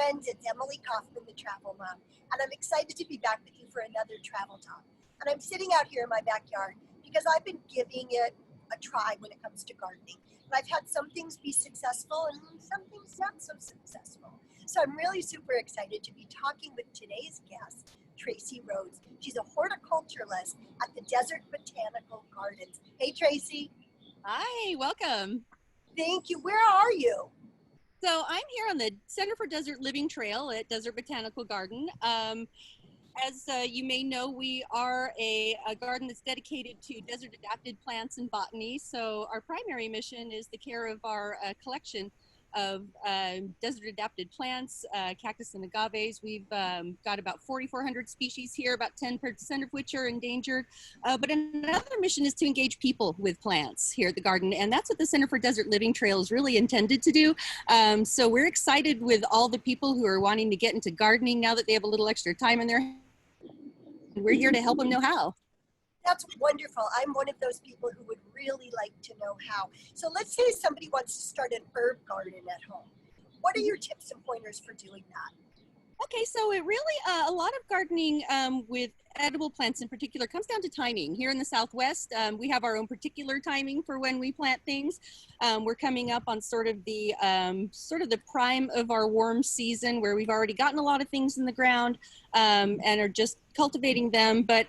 friends, it's Emily Kaufman, the Travel Mom, and I'm excited to be back with you for another travel talk. And I'm sitting out here in my backyard because I've been giving it a try when it comes to gardening. And I've had some things be successful and some things not so successful. So I'm really super excited to be talking with today's guest, Tracy Rhodes. She's a horticulturalist at the Desert Botanical Gardens. Hey, Tracy. Hi, welcome. Thank you. Where are you? So I'm here on the Center for Desert Living Trail at Desert Botanical Garden. As you may know, we are a garden that's dedicated to desert adapted plants and botany. So our primary mission is the care of our collection of desert adapted plants, cactus and agaves. We've got about 4,400 species here, about 10% of which are endangered. But another mission is to engage people with plants here at the garden. And that's what the Center for Desert Living Trail is really intended to do. So we're excited with all the people who are wanting to get into gardening now that they have a little extra time in their hands. We're here to help them know how. That's wonderful. I'm one of those people who would really like to know how. So let's say somebody wants to start an herb garden at home. What are your tips and pointers for doing that? Okay, so it really, a lot of gardening with edible plants in particular comes down to timing. Here in the Southwest, we have our own particular timing for when we plant things. We're coming up on sort of the prime of our warm season where we've already gotten a lot of things in the ground and are just cultivating them. But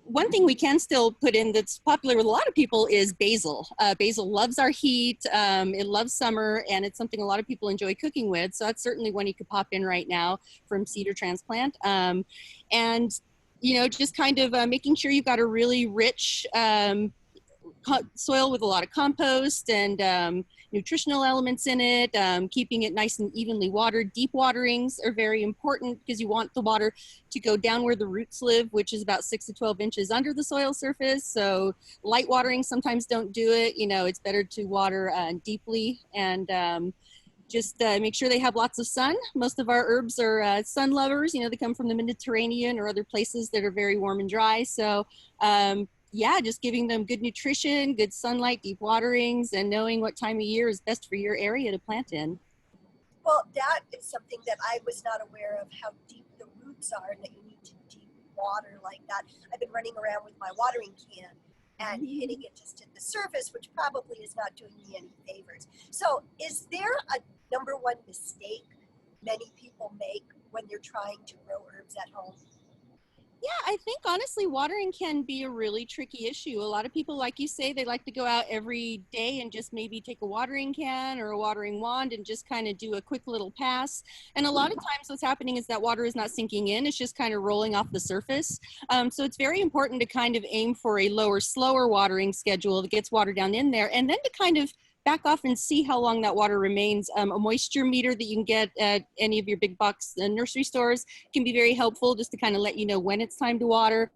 one thing we can still put in that's popular with a lot of people is basil. Basil loves our heat, it loves summer, and it's something a lot of people enjoy cooking with. So that's certainly one you could pop in right now from seed or transplant. And, you know, just kind of making sure you've got a really rich soil with a lot of compost and nutritional elements in it, keeping it nice and evenly watered. Deep waterings are very important because you want the water to go down where the roots live, which is about 6 to 12 inches under the soil surface. So light watering sometimes don't do it. You know, it's better to water deeply and just make sure they have lots of sun. Most of our herbs are sun lovers. You know, they come from the Mediterranean or other places that are very warm and dry. So yeah, just giving them good nutrition, good sunlight, deep waterings, and knowing what time of year is best for your area to plant in. Well, that is something that I was not aware of, how deep the roots are and that you need to deep water like that. I've been running around with my watering can and hitting it just at the surface, which probably is not doing me any favors. So is there a number one mistake many people make when they're trying to grow herbs at home? Yeah, I think honestly, watering can be a really tricky issue. A lot of people, like you say, they like to go out every day and just maybe take a watering can or a watering wand and just kind of do a quick little pass. And a lot of times what's happening is that water is not sinking in. It's just kind of rolling off the surface. So it's very important to kind of aim for a lower, slower watering schedule that gets water down in there, and then to kind of back off and see how long that water remains. A moisture meter that you can get at any of your big box nursery stores can be very helpful just to kind of let you know when it's time to water.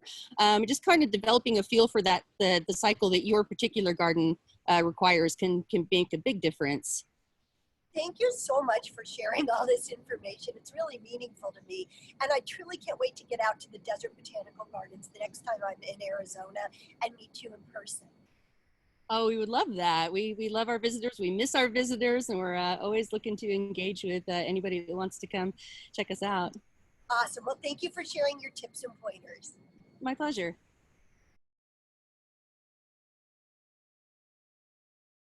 Just kind of developing a feel for that, the cycle that your particular garden requires can make a big difference. Thank you so much for sharing all this information. It's really meaningful to me. And I truly can't wait to get out to the Desert Botanical Gardens the next time I'm in Arizona and meet you in person. Oh, we would love that. We love our visitors. We miss our visitors, and we're always looking to engage with anybody that wants to come check us out. Awesome. Well, thank you for sharing your tips and pointers. My pleasure.